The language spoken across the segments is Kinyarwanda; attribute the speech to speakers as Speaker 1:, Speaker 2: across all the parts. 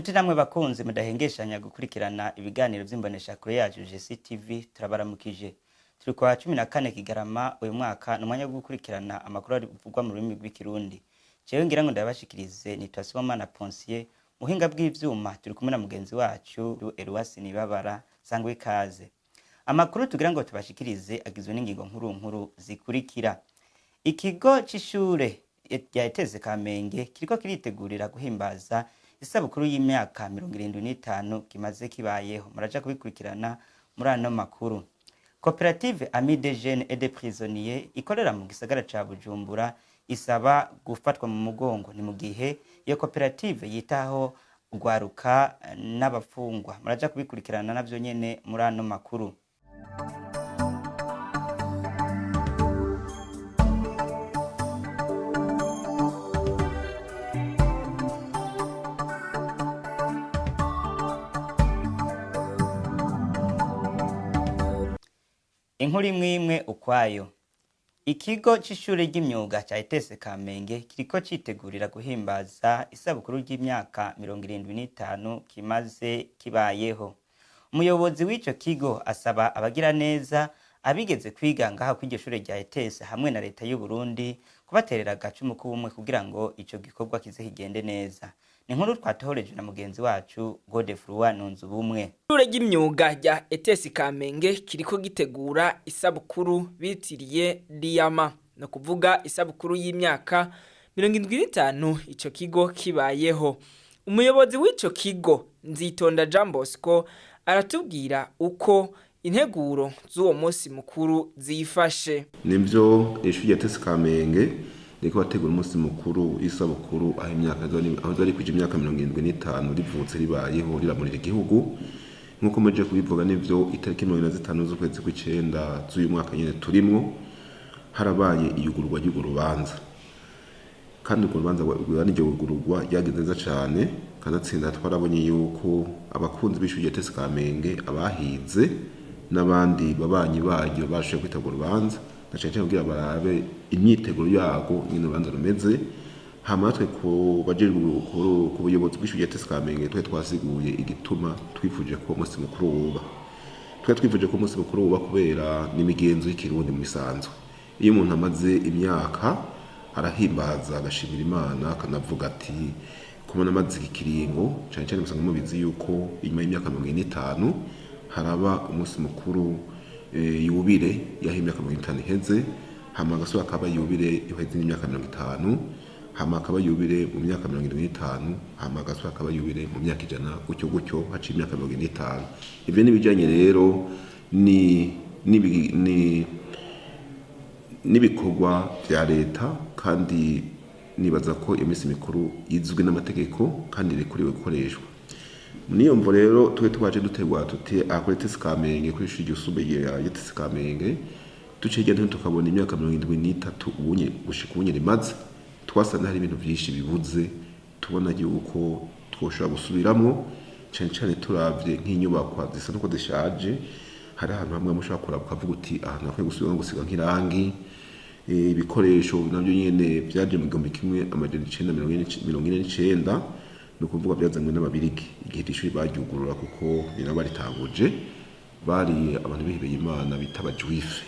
Speaker 1: Nshuti namwe bakunze mudahengeshanya gukurikirana ibiganiro by'imbonesha kure yacu GCTV turabaramukije. Turi kwa 14 Kigarama uyu mwaka n'umwanya wo gukurikirana amakuru arivugwa mu rurimi rw'ikirundi. Jewe ngira ngo ndabashikirize nitwasoma na Ponsier muhinga bw'ivyuma turi kumwe na mugenzi wacu Eruwasi nibabara sangwe kaze. Amakuru tugira ngo tubashikirize agizwe n'ingingo nkuru zikurikira. Ikigo c'ishure ry'iteze kamenge kiriko kiritegurira guhimbaza Isabukuru y'imyaka 75 kimaze kibayeho. Muraja kubikurikirana muri ano makuru. Coopérative Amis des Jeunes et des Prisonniers ikorera mu gisagara ca Bujumbura isaba gufatwa mu mugongo. Ni mu gihe iyo coopérative yitaho ugwaruka n'abafungwa. Muraja kubikurikirana navyo nyene muri ano makuru. Inkuru imwe ukwayo. Ikigo c'ishure ry'imyuga ca itese kamenge kiriko citegurira guhimbaza isabukuru y'imyaka 75 kimaze kibayeho. Umuyobozi w'ico kigo asaba abagira neza abigeze kwiga ngaha kw'iryo shure rya itese hamwe na leta y'u Burundi kubaterera agacumu k'ubumwe kugira ngo ico gikorwa kize kigende neza. Ni nkuru twatohoreje na mugenzi wacu Godefroid Nunzubumwe.
Speaker 2: Ishure ry'imyuga rya etesi kamenge kiriko gitegura isabukuru bitiriye diama, no kuvuga isabukuru y'imyaka 75 ico kigo kibayeho. Umuyobozi w'ico kigo Nzitonda Jean Bosco aratubwira uko integuro z'uwo munsi mukuru zifashe.
Speaker 3: Nivyo ishure rya etesi kamenge niko bategura umunsi mukuru isabukuru aho imyaka zari kuje imyaka 75 rivutse ribayeho riramurira igihugu. Nkuko muje kubivuga nivyo itariki 15 z'ukwezi kw'icenda z'uyu mwaka nyene turimwo harabaye iyugurwa ry'urubanza, kandi urubanza rwanije ugururwa ryagenze neza cyane, kanatsinda twarabonye yuko abakunzi b'ishure rya etesi kamenge abahize n'abandi babanyi baryo bashoboye kwitegura urubanza nacenje kugira barabe imyiteguro yago nyine urubanza rumeze. Hamatwe ko baje ku buyobozi bw'ishure rya etesi kamenge twasiguye igituma twifuje ko umunsi mukuru uba. Twifuje ko umunsi mukuru uba kubera n'imigenzo y'ikirundi mu bisanzwe. Iyo umuntu amaze imyaka arahimbaza agashimira Imana akanavuga ati kumana amaze ikiringo cyane musanga mubizi yuko inyuma y'imyaka 75 haraba umunsi mukuru yubire yahimyaka 50 iheze, hama gasura akaba yubire iheze imyaka 50, hama akaba yubire mu myaka 75, hama gasura akaba yubire mu myaka 100 gutyo haci imyaka 50. Ivyo nibijanye rero nibikorwa vya leta, kandi nibaza ko iyo minsi mikuru izwi n'amategeko kandi rekuriwe gukoreshwa. Niyo mvo rero twaje dutegwa tuti akore etesi kamenge kuri ishure ry'isumbuye ya etesi kamenge ducegenda tukabona imyaka 73 ubunye gushika ubunye rimaze. Twasana hari ibintu byinshi bibuze, tubona yuko twoshobora gusubiramwo cyane turavye nk'inyubakwa zisa nuko zishaje. Hari ahantu hamwe mushobora kuraba ukavuga uti ahantu akwiye gusubira ngo gusiga nk'irangi. Ibikoresho nabyo nyene byaje mu 1949 no kuvuga byazanywe n'ababirigi igihe ishuri baryugurura, kuko nina baritanguje bari abantu bihebeye Imana bitaba juife.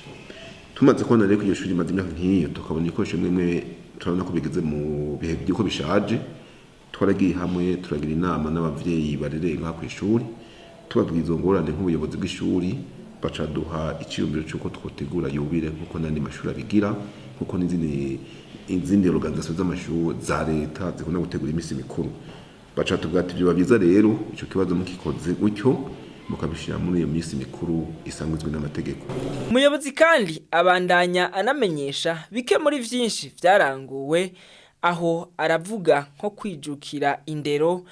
Speaker 3: Tumaze kubona rero iryo shuri maze imyaka nk'iyo tukabona ibikoresho bimwe turabona ko bigeze mu bihe by'uko bishaje. Twaragiye hamwe turagira inama n'abavyeyi barereye nka ku ishuri, tubabwiza ngorane nk'ubuyobozi bw'ishuri, bacaduha iciyumviro cy'uko twotegura yubire nkuko nandi mashuri abigira, nkuko n'izindi organization z'amashuri za leta zikunda gutegura imisi mikuru. Bacatubwira ati byo babiza rero ico kibazo mukikoze gutyo mukabishira muri iyo misi mikuru isangizwe n'amategeko.
Speaker 2: Umuyobozi kandi abandanya anamenyesha bike muri vyinshi vyaranguwe, aho aravuga nko kwijukira indero,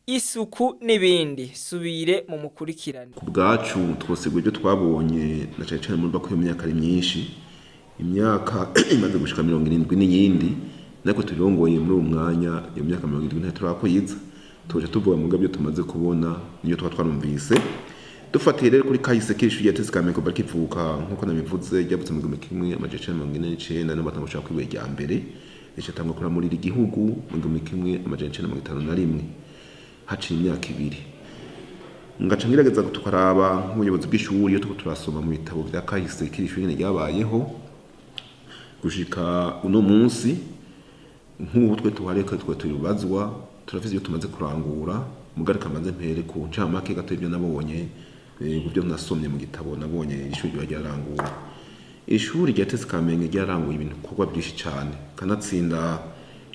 Speaker 2: isuku n'ibindi. Subire mu mukurikirane.
Speaker 3: Ku bwacu twosegwe ibyo twabonye na cyane muri bako y'imyaka ari myinshi, imyaka imaze gushika 70 n'iyindi, nako turongoye muri umwanya iyo myaka 70 turakoyiza. Tuje tuvuga mu ngabyo tumaze kubona niyo twarumvise. Dufatiye rero kuri kahise k'ishure rya etesi kamenge kuva kivuka nkuko nabivuze ryavutse mu 1949 n'abatanga gushaka kwiwe rya mbere, icyo tangwa kura muri igihugu mu 1951. haciye imyaka 2 ngaca ngerageza tukaraba nk'ubuyobozi bw'ishuri iyo tuko turasoma mu bitabo bya kahise k'ishuri nyene ryabayeho gushika uno munsi nk'ubu twe tuhareka twe turibazwa turafise iyo tumaze kurangura mugarika manze mpere ku ncamake gato ibyo nabonye ubyo nasomye mu gitabo nabonye ishuri ryarangura ishuri rya TS Kamenge ryaranguye ibintu kuko byinshi cyane kanatsinda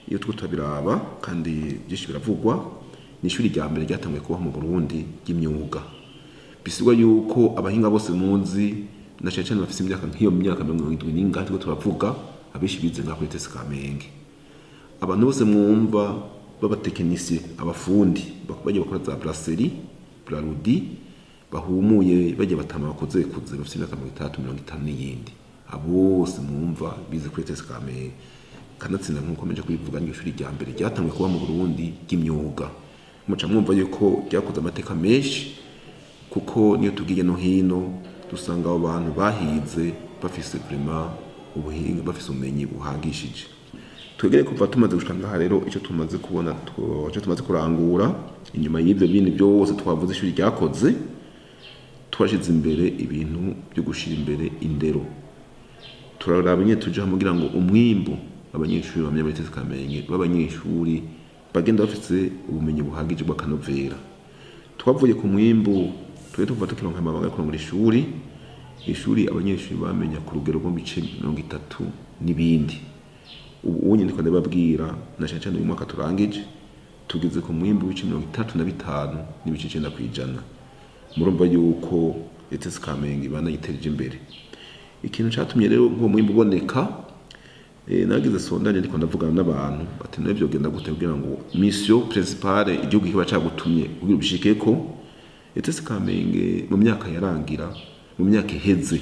Speaker 3: iyo tuko turabiraba kandi byinshi biravugwa ni ishuri rya mbere ryatangiye kubaho mu Burundi ry'imyuga bisigwa yuko abahinga bose munzi na cyane bafise imyaka nk'iyo myaka 70 n'ingati ko turavuga abishi bize nka kuri TS Kamenge abantu bose mwumva b'abatekinisiye abafundi baje bakora za brasserie brarudi bahumuye baje batama bakoze bafise imyaka 30 n'iyindi abo bose mwumva bize kuri TS Kamenge kanatsinda nkuko meje kubivuga ni ishuri rya mbere ryatangiye kuba mu Burundi ry'imyuga muca mwumva yuko ryakoze amateka menshi kuko niyo tugiye no hino dusanga abo bantu bahize bafise vraiment ubuhinga bafise umenyi buhagishije twegere kuva tumaze gushika ngaha rero ico tumaze kubona ico tumaze kurangura inyuma y'ivyo bindi byose twavuze ishuri ryakoze twashize imbere ibintu byo gushira imbere indero turaraba nyine tuje kugira ngo umwimbu abanyeshuri bamye muri TS Kamenge b'abanyeshuri bagenda bafite ubumenyi buhagije bw'akanovera twavuye ku mwimbu twe tuva tukironka amabanga yo muri ishuri abanyeshuri bamenya ku rugero rwo bice 30 n'ibindi ubu nyine ko ndababwira na cyane uyu mwaka turangije tugeze ku mwimbu w'ice 35 n'ibice 9%. Murumva yuko TS Kamenge banayitereje imbere ikintu cyatumye rero ngo mwimbu uboneka nagize sondanye ndiko ndavugana n'abantu ati nabyo genda gute kugira ngo mission principale igihugu kiba cyagutumye kugira ubishikeko TS Kamenge mu myaka yarangira mu myaka iheze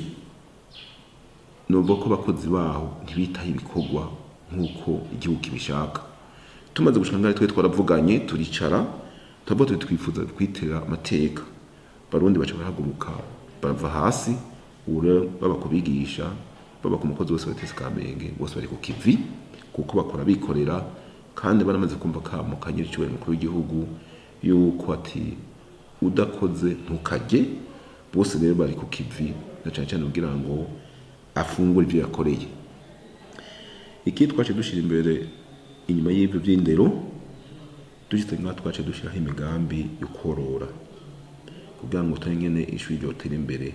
Speaker 3: nubwo bakozi baho ntibitaho ibikorwa nkuko igihugu kibishaka tumaze gushika ngari twe twaravuganye turicara tabo twifuza kwitera amateka barundi baca barahaguruka barava hasi ure baba kubigisha baba ku mukozi wese wa TS Kamenge bose bari ku kivi kuko bakora bikorera kandi baramaze kumva kamo kanyiri cywe mukuru w'igihugu yuko ati udakoze ntukaje bose rero bari ku kivi na cyane kugira ngo afungure ibyo yakoreye iki twace dushira imbere inyuma y'ibyo by'indero dugite nka twace dushiraho imigambi yo korora kugira ngo tanyene ishuri ryotera imbere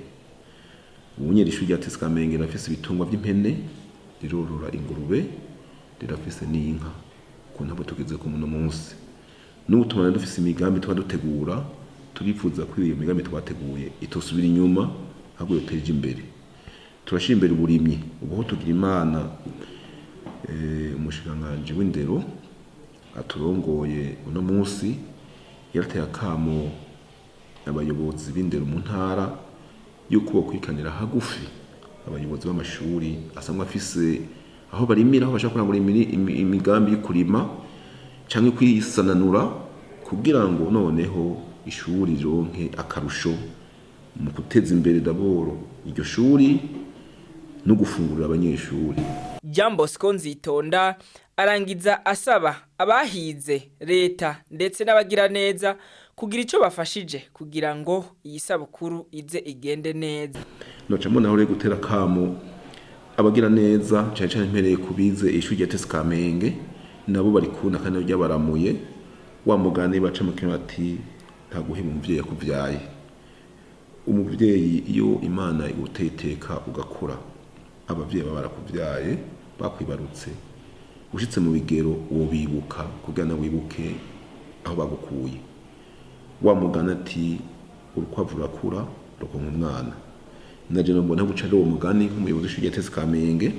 Speaker 3: ubunyeri ishuri rya TS Kamenge rafise ibitungwa by'impene rirorora ingurube rirafise n'inka ko ntabwo tugeze ku muno munsi n'ubutumana dufise imigambi twadutegura turifuza ko iyo migambi twateguye itosubira inyuma ahubwo yoteje imbere turashira imbere uburimyi ubuho tugira imana umushikanganje w'indero aturongoye uno munsi yarateye akamo abayobozi b'indero mu ntara yuko kwikanira hagufi abayobozi b'amashuri asanzwe afise aho barimira aho bashaka kurangura imigambi y'ukurima cyangwa kwisananura kugira ngo noneho ishuri ronke akarusho mu guteza imbere daboro iryo shuri no gufungurira abanyeshuri.
Speaker 2: Jean Bosco Nzitonda arangiza asaba abahize leta ndetse n'abagira neza kugira ico bafashije kugira ngo iyi sabukuru ize igende neza.
Speaker 3: Noca mbona aho gutera kamo abagira neza cyane mpereye kubize ishuri rya TS Kamenge nabo bari kuna kandi byabaramuye wa mugani baca mu kintu ati ntaguhe umuvyeyi yakuvyaye. Umuvyeyi iyo Imana iguteteka ugakura abavyeyi babarakuvyaye bakwibarutse ushitse mu bigero uwo bibuka kugira na wibuke aho bagukuye. Wa mugani ati urukwavu rurakura rukonka umwana. Naje mbona guca ari uwo mugani nk'umuyobozi w'ishuri rya TS Kamenge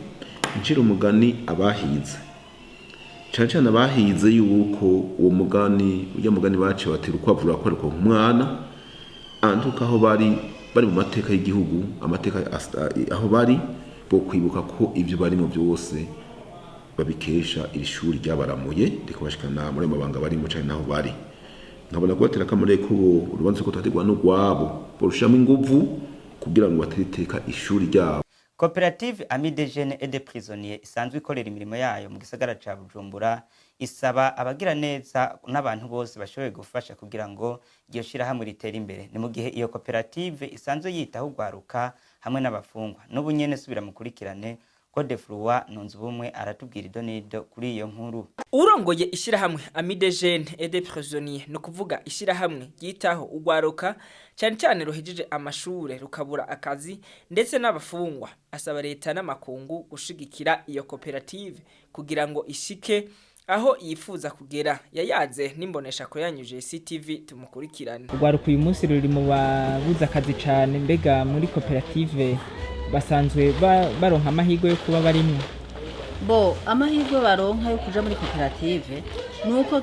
Speaker 3: ncira umugani abahize cyane abahize yuko uwo mugani ujya mugani bace batera urukwavu rurakura rukonka umwana antuka aho bari mu mateka y'igihugu amateka aho bari bo kwibuka ko ibyo bari mu byose babikesha iri shuri ryabaramuye rikabashikana muri mabanga bari mu cyane naho bari nkabona ko batera kamure ko urubanza ko tategwa no gwabo borushamo inguvu kugira ngo batereteka ishuri ryabo.
Speaker 1: Koperative Ami des Jeunes et des Prisonniers isanzwe ikorera imirimo yayo mu gisagara ca Bujumbura isaba abagira neza n'abantu bose bashoboye gufasha kugira ngo iryo shirahamwe ritere imbere. Ni mu gihe iyo koperative isanzwe yitaho ugwaruka hamwe n'abafungwa. N'ubu nyene subira mukurikirane Code Kuwa Nunzubumwe aratubwira idonido kuri iyo nkuru.
Speaker 2: Urongoye ishirahamwe Ami des Jeunes et des Prisonniers no kuvuga ishirahamwe yitaho ugwaruka cyane cyane ruhejije amashure rukabura akazi ndetse n'abafungwa, asaba leta n'amakungu gushigikira iyo koperative kugira ngo ishike aho yifuza kugera. Yayaze nimbonesha ko yanyuje CTV tumukurikirane.
Speaker 4: Ugwaruka uyu munsi ruri mu babuza akazi cyane, mbega muri koperative basanzwe baronka amahirwe yo kuba barimwe.
Speaker 5: Bo amahirwe baronka yo kuja muri koperative nuko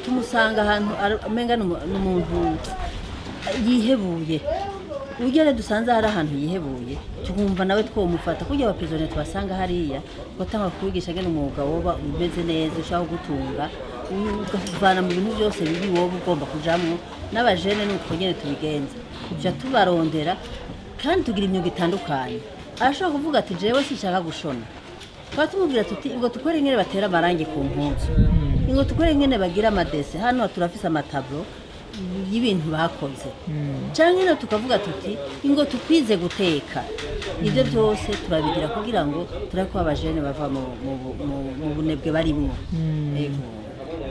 Speaker 5: tumusanga ahantu amenga n'umuntu yihebuye. Ugere dusanze hari ahantu yihebuye tukumva nawe twomufata kugira abaprisonniers twasanga hariya gutanga kwigisha ngene umwuga woba umeze neza ushaka gutunga ukavana mu bintu byose bibi woba ugomba kujamwo. N'abajene nuko nyene tubigenza kuja tubarondera kandi tugira imyuga itandukanye. Arashaka kuvuga ati jewe sinshaka gushona, twatumubwira tuti ngo tukore ngene batera amarangi ku mpuzu, ngo tukore ngene bagira amadese. Hano turafise amatablo y'ibintu bakoze canke no tukavuga tuti ngo tukwize guteka. Ibyo byose turabigira kugira ngo turako abajene bava mu bunebwe barimwo.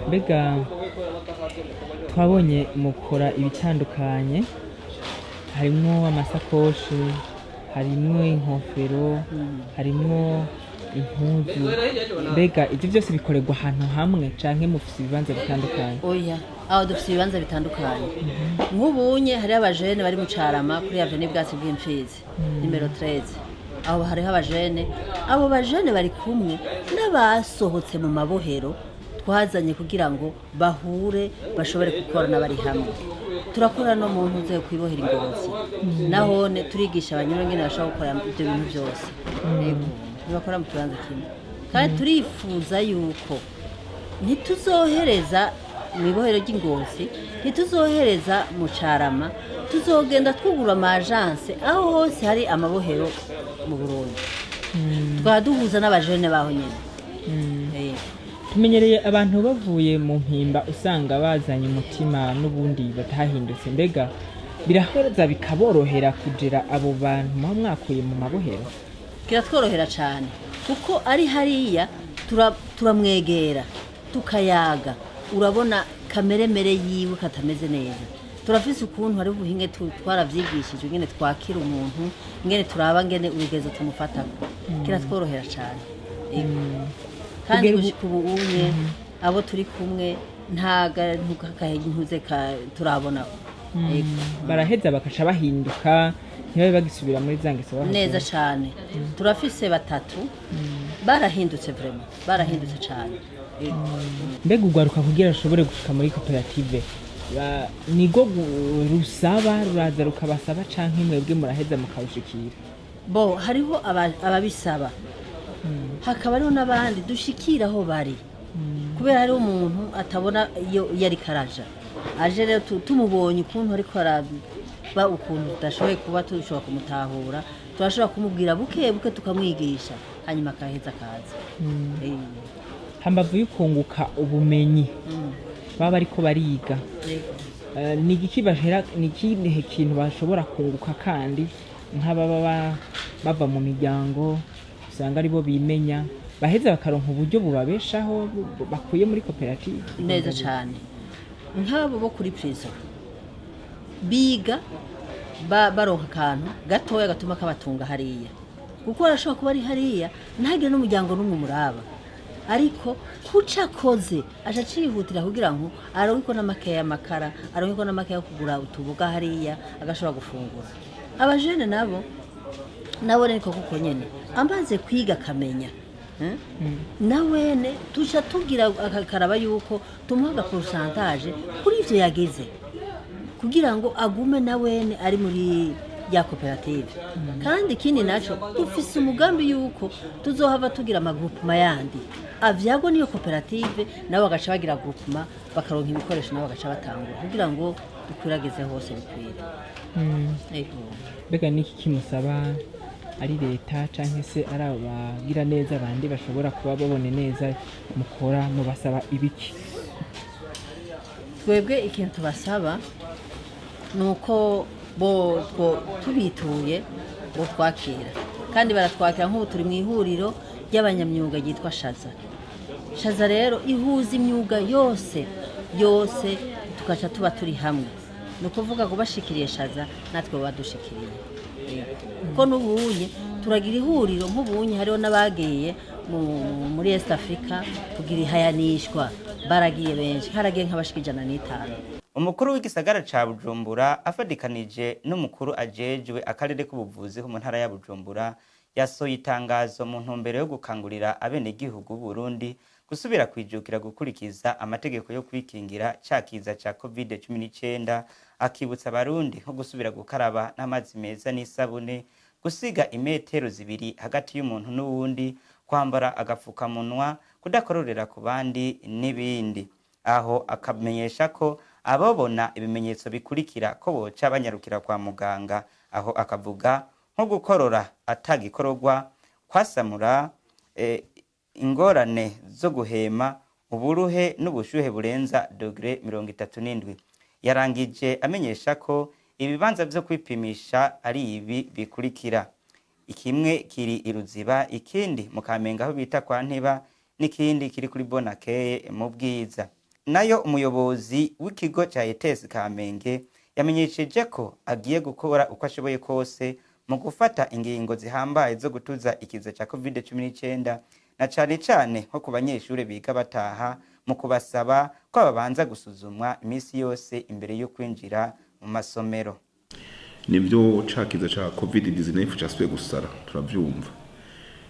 Speaker 4: Mbega twabonye mukora ibitandukanye, harimwo amasakoshi, harimwo inkofero, harimwo impuzu. Mbega ibyo byose bikorerwa ahantu hamwe canke mufise ibibanza bitandukanye?
Speaker 5: Oya, aho dufise ibibanza bitandukanye. Nk'ubunye hari abajene bari mu Carama kuri avenue bwatsi bw'Imfizi numero 13. Aho hariho abajene, abo bajene bari kumwe n'abasohotse mu mabohero twazanye kugira ngo bahure bashobore gukorana bari hamwe. Turakora no mu ntuze kwibohera Ingozi, nahone turigisha abanyoro ngene bashaka gukora ibyo bintu byose. Bakora mu kibanza kimwe kandi turifuza yuko ntituzohereza mu ibohero ry'Ingozi, ntituzohereza mu Carama, tuzogenda twugura amagence aho hose hari amabohero mu Burundi twaduhuza n'abajene baho nyene.
Speaker 4: Tumenyereye abantu bavuye mu mpimba usanga bazanye umutima n'ubundi batahindutse. Mbega birahoreza bikaborohera kugera abo bantu mwakuye mu mabohero?
Speaker 5: Kiratworohera cyane kuko ari hariya turamwegera tukayaga. Urabona kameremere yiwe katameze neza. Turafise ukuntu hari ubuhinge twaravyigishije ngene twakira umuntu, ngene turaba ngene urugeze tumufatako. Kiratworohera cyane. Kandi gushika ubu unye abo turi kumwe ntaga ntuze turabona.
Speaker 4: Baraheza bakasha bahinduka ntibabe bagisubira muri zangeso baho
Speaker 5: neza cyane. Turafise batatu barahindutse vraiment, barahindutse cyane.
Speaker 4: Mbega ugwaruka kugira ashobore gushika muri koperative nigo rusaba ruraza rukabasaba canke mwebwe muraheza mukawushikira?
Speaker 5: Bo hariho ababisaba, hakaba ariho n'abandi dushikira aho bari kubera hari umuntu atabona iyo yari karaja aje rero tumubonye ukuntu ariko araba ukuntu tudashoboye kuba tushobora kumutahura, turashobora kumubwira buke buke tukamwigisha hanyuma akaheza akaza.
Speaker 4: Hambavu y'ukunguka ubumenyi baba ariko bariga, ni iki bashera, ni ikihe kintu bashobora kunguka kandi nk'ababa bava mu miryango usanga aribo bimenya baheza bakaronka uburyo bubabeshaho bakuye muri koperative?
Speaker 5: Neza cyane. Nk'abo bo kuri prison biga baronka akantu gatoya gatuma kabatunga hariya, kuko arashobora kuba ari hariya ntagire n'umuryango n'umwe muraba, ariko kuca koze aca cihutira kugira ngo aronke ko n'amake y'amakara, aronke ko n'amake yo kugura utubuga hariya agashobora gufungura. Abajene nabo niko kuko nyene amaze kwiga kamenya nawene tuca tugira akakaraba yuko tumuha pourcentage kuri ivyo yageze kugira ngo agume nawene ari muri ya koperative. Kandi ikindi naco dufise umugambi yuko tuzohava tugira amagroupement yandi avyago niyo koperative nabo bagaca bagira groupement bakaronka ibikoresho nabo bagaca batangura kugira ngo dukwirageze hose bikwira.
Speaker 4: Mbega niki kimusaba ari leta cyangwa se ari abagira neza abandi bashobora kuba babone neza mukora mubasaba ibiki?
Speaker 5: twebwe ikintu tubasaba ni uko tubituye bo twakira kandi baratwakira nk'ubu turi mu ihuriro ry'abanyamyuga ryitwa shaza rero ihuza imyuga yose tugaca tuba turi hamwe, ni ukuvuga ngo bashikiriye shaza natwe badushikiriye kuko n'ubunye turagira ihuriro nk'ubunye hariho n'abagiye muri East Africa kugira ihayanishwa baragiye benshi haragiye nk'abashika 105.
Speaker 1: Umukuru w'igisagara ca Bujumbura afadikanije n'umukuru ajejwe akarere k'ubuvuzi mu ntara ya Bujumbura yasohoye itangazo mu ntumbero yo gukangurira abenegihugu Burundi gusubira kwijukira gukurikiza amategeko yo kwikingira cakiza ca COVID-19, akibutsa abarundi nko gusubira gukaraba n'amazi meza n'isabune, gusiga imetero 2 hagati y'umuntu n'uwundi, kwambara agafukamunwa, kudakororera ku bandi n'ibindi. Aho akamenyesha ko ababona ibimenyetso bikurikira ko boca banyarukira kwa muganga, aho akavuga nko gukorora atagikororwa, kwasamura, ingorane zo guhema, uburuhe n'ubushuhe burenza dogere 37. Yarangije amenyesha ko ibibanza byo kwipimisha ari ibi bikurikira: ikimwe kiri iruziba, ikindi mu Kamenge aho bita kwa Ntiba, n'ikindi kiri kuri Bonakeye mu Bwiza. Nayo umuyobozi w'ikigo cya ETS Kamenge yamenyesheje ko agiye gukora uko ashoboye kose mu gufata ingingo zihambaye zo gutuza ikiza cya COVID-19, na cyane nko ku banyeshuri biga bataha, mu kubasaba ko babanza gusuzumwa iminsi yose imbere yo kwinjira mu masomero.
Speaker 3: Nibyo cakiza ca COVID-19 cyasubiye gusara turavyumva.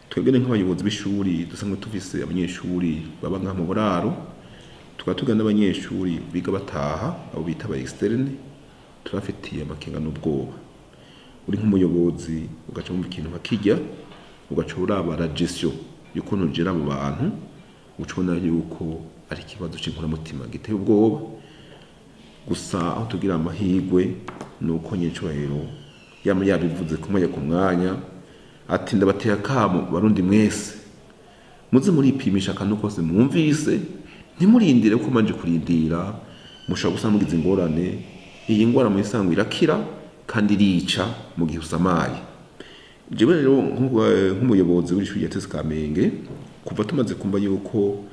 Speaker 3: Twebwe nk'abayobozi b'ishuri dusanzwe tuvise abanyeshuri baba nka mu buraro, tukatugana n'abanyeshuri biga bataha abo bita ba externe, turafitiye amakenga n'ubwoba. Uri nk'umuyobozi ugaca mu kintu bakijya ugaca uraba la gestion y'ukuntu ugera mu bantu, ucubona yuko ari ikibazo cy'inkoramutima giteye ubwoba. Gusa aho tugira amahirwe nuko nyecubahiro yabivuze kumenya ku mwanya ati ndabateye akamo barundi mwese muze muripimisha akantu kose mwumvise, ntimurindire ko manje kurindira mushobora gusa mugize ingorane. Iyi ngwara mu isango irakira kandi irica mu gihe usamaye. Jewe rero nk'umuyobozi w'ishuri rya ETS Kamenge, kuva tumaze kumva yuko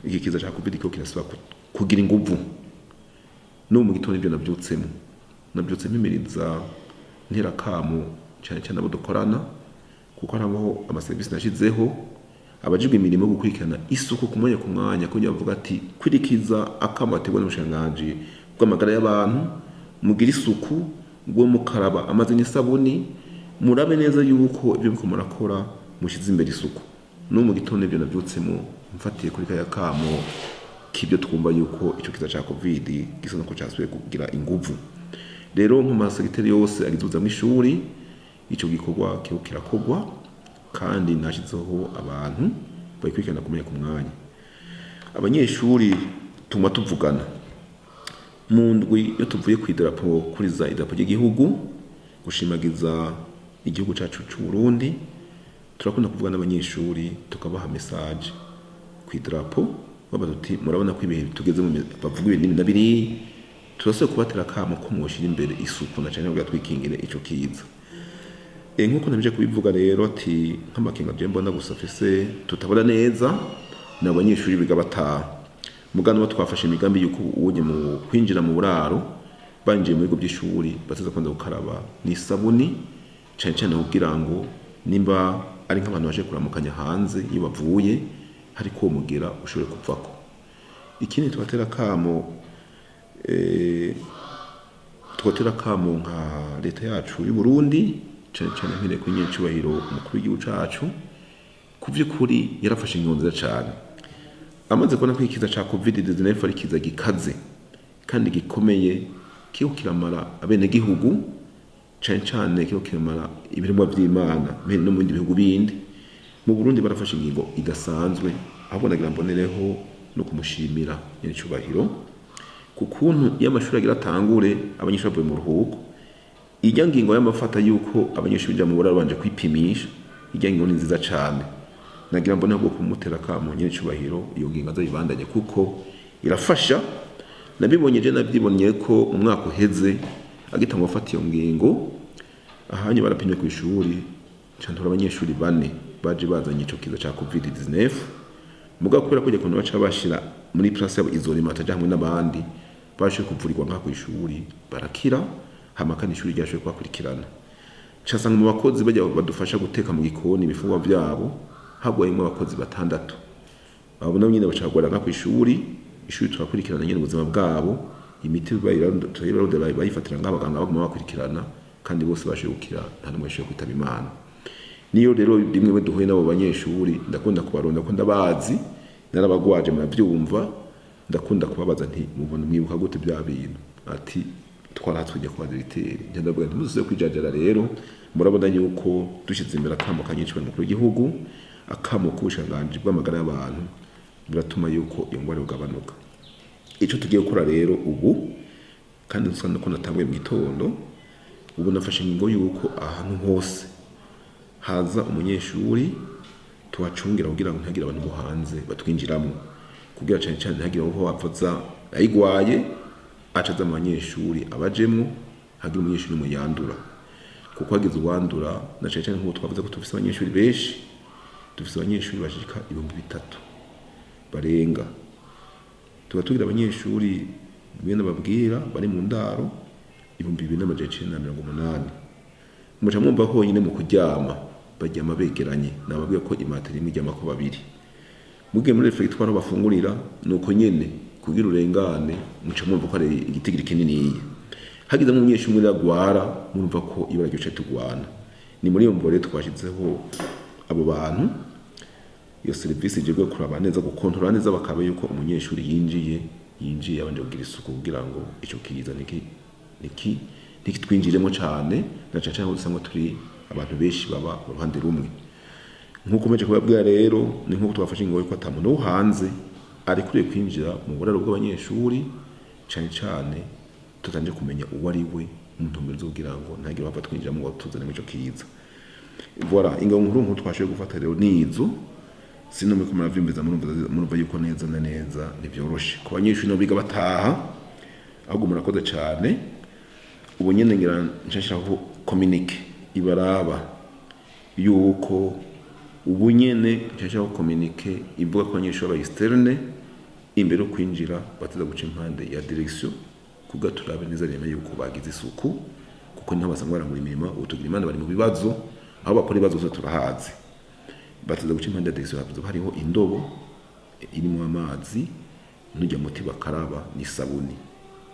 Speaker 3: iki kiza cya COVID kirasaba kugira inguvu, no mu gitondo ibyo nabyutse mpimiriza nterakamu cyane abo dukorana, kuko harabaho amaserivisi nashizeho abajijwe imirimo yo gukurikirana isuku ku mwanya kugira bavuga ati kwirikiza akamategwa n'ubushanganje bw'amagara y'abantu, mugira isuku bwo mukaraba amazi n'isabuni, murabe neza yuko ibyo biko murakora mushize imbere isuku. No mu gitondo ibyo nabyutsemo mfatiye kuri kaya kamo k'ibyo twumva yuko icyo kiza cya COVID gisa no cyasubiye kugira inguvu. Rero mu masegiteri yose agizuza mu ishuri icyo gikorwa kirakogwa, kandi nashizeho abantu bayikurikirana kumenya ku mwanya. Abanyeshuri tuma tuvugana mu ndwi yo tuvuye ku idarapo kuri za idarapo ry'igihugu gushimagiza igihugu cyacu cy'u Burundi, turakunda kuvugana n'abanyeshuri tukabaha message ku idarapo babaza tuti murabona ko ibihe tugeze mu bavuga ibintu nabiri, turasaba kubatera kamo ko mwoshira imbere isuku na cyane ngo twikingire ico kiza. Nkuko nabije kubivuga rero ati nk'amakenga je mbona gusa fese tutabona neza n'abanyeshuri biga bataha. Mugano twafashe imigambi yuko uje mu kwinjira mu buraro banjiye mu bigo by'ishuri bateza kwanda gukaraba n'isabuni cyane kugira ngo nimba ari nk'abantu baje kuramukanya hanze iyo bavuye hari ko mugira ushobore kuvako. Ikindi twatera kamo nka leta yacu y'u Burundi cyane mpire ku nyecubahiro umukuru w'igihugu cacu, ku by'ukuri yarafashe ingonzira cyane amaze kubona ko ikiza cya COVID-19 ari kiza gikaze kandi gikomeye, kiho kiramara abenegihugu cyane kiho kiramara ibiremwa by'Imana no mu bindi bihugu bindi. Mu Burundi barafashe ingingo idasanzwe, ahubwo nagira mbonereho no kumushimira nyecubahiro ku kuntu iyo amashuri agira atangure abanyeshuri bavuye mu ruhuko ijya ngingo y'amafata yuko abanyeshuri bya mu buraro banje kwipimisha ijya ngingo ni nziza cyane nagira mbona bwo kumutera kamo nyine cyubahiro iyo ngingo azayibandanye kuko irafasha nabibonye je nabyibonye ko umwaka uheze agitanga gufata iyo ngingo ahanye barapimye ku ishuri cantora abanyeshuri bane baje bazanye ico kiza ca covid-19 muga kubera ko kuntu baca bashira muri place yabo izohimbazwa ataje hamwe n'abandi bashe kuvurirwa nka ku ishuri barakira hamakana ishuri ryashoye kwakurikirana casanga mu bakozi bajya badufasha guteka mu gikoni ibifungwa byabo hagwayemo abakozi batandatu abo nabo nyine bacagora nka ku ishuri turakurikirana nyine ubuzima bwabo imiti bayifatira nk'abaganga baguma bakurikirana kandi bose bashobokira nta n'umwe yashoboye kwitaba Imana niyo rero rimwe we duhuye n'abo banyeshuri ndakunda kubaronda ko ndabazi narabagwaje murabyumva ndakunda kubabaza nti mubona mwibuka gute bya bintu ati twaratujye kwa directeur ndavuga nti muzuze kwijajara rero murabona yuko dushize imbere akamo kanyinshi mu gihugu akamo kubushanganje bw'amagara y'abantu biratuma yuko iyo ngwara ugabanuka ico tugiye gukora rero ubu kandi usanga ko natanguye mu gitondo ubu nafashe ingingo yuko ahantu hose haza umunyeshuri tuwacungira kugira ngo ntagire abantu bo hanze batwinjiramo kugira cyane cyane ntagire aho wapfaza ayigwaye acaza mu banyeshuri abajemo hagira umunyeshuri mu yandura kuko hagize uwandura na cyane cyane nk'uko twavuze ko tufise abanyeshuri benshi dufise abanyeshuri bashika 3,000 barenga tuba tugira abanyeshuri bene babwira bari mu ndaro 2,980 muca mwumva honyine mu kuryama baryama begeranye nababwiye ko imatera imwe ijyama ko babiri mugiye muri refectoire bafungurira nuko nyene kugira urengane muca mwumva ko ari igitigiri kinini hagize mu myinshi muri agwara mwumva ko ibara ryo tugwana ni muri iyo mbore twashizeho abo bantu iyo service ije kuraba neza gukontrola neza bakaba yuko umunyeshuri yinjiye abanje kugira isuku kugira ngo ico kiza niki twinjiremo cyane na cyane cyane usanga turi abantu benshi baba uruhande rumwe nkuko meje kubabwira rero ni nkuko twafashe ingoyi ko atamuntu hanze ari kure kwinjira mu buraro bw'abanyeshuri cyane cyane tutanje kumenya uwo ari we umuntu mbere kugira ngo ntagire bapfa twinjira mu tuzane mu cyo kiza voilà ingo nkuru twashoye gufata rero nizo sinome ko muravyimbiza murumva yuko neza na neza nivyoroshe ku banyeshuri no biga bataha ahubwo murakoze cyane ubu nyene ngira nshashiraho communique ibaraba yuko ubu nyene nshashiraho communique ivuga ko abanyeshuri ba externe imbere kwinjira bataza guca impande ya direction kuga turabe neza reme yuko bagize isuku kuko niho basanga barangura imirimo utugira imana bari mu bibazo aho bakora ibibazo zose turahazi bataza guca impande ya direction hariho indobo irimo amazi n'ujya muti bakaraba n'isabuni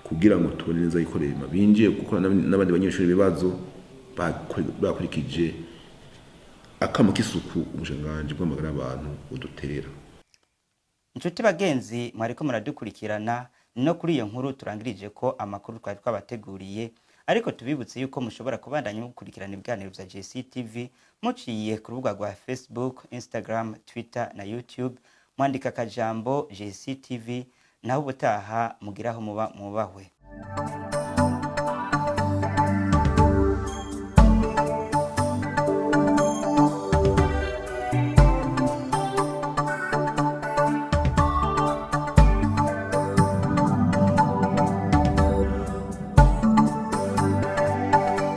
Speaker 3: kugira ngo tubone neza yikorema binjiye gukora n'abandi banyeshuri bibazo bakurikije akamo k'isuku umushanganje bw'amagara y'abantu udutera.
Speaker 1: Inshuti bagenzi mwariko muradukurikirana no kuri iyo nkuru turangirije ko amakuru twari twabateguriye ariko tubibutse yuko mushobora kubandanya gukurikirana ibiganiro bya JCTV muciye ku rubuga rwa Facebook, Instagram, Twitter na YouTube mwandika akajambo JCTV naho ubutaha mugiraho muba mubahwe.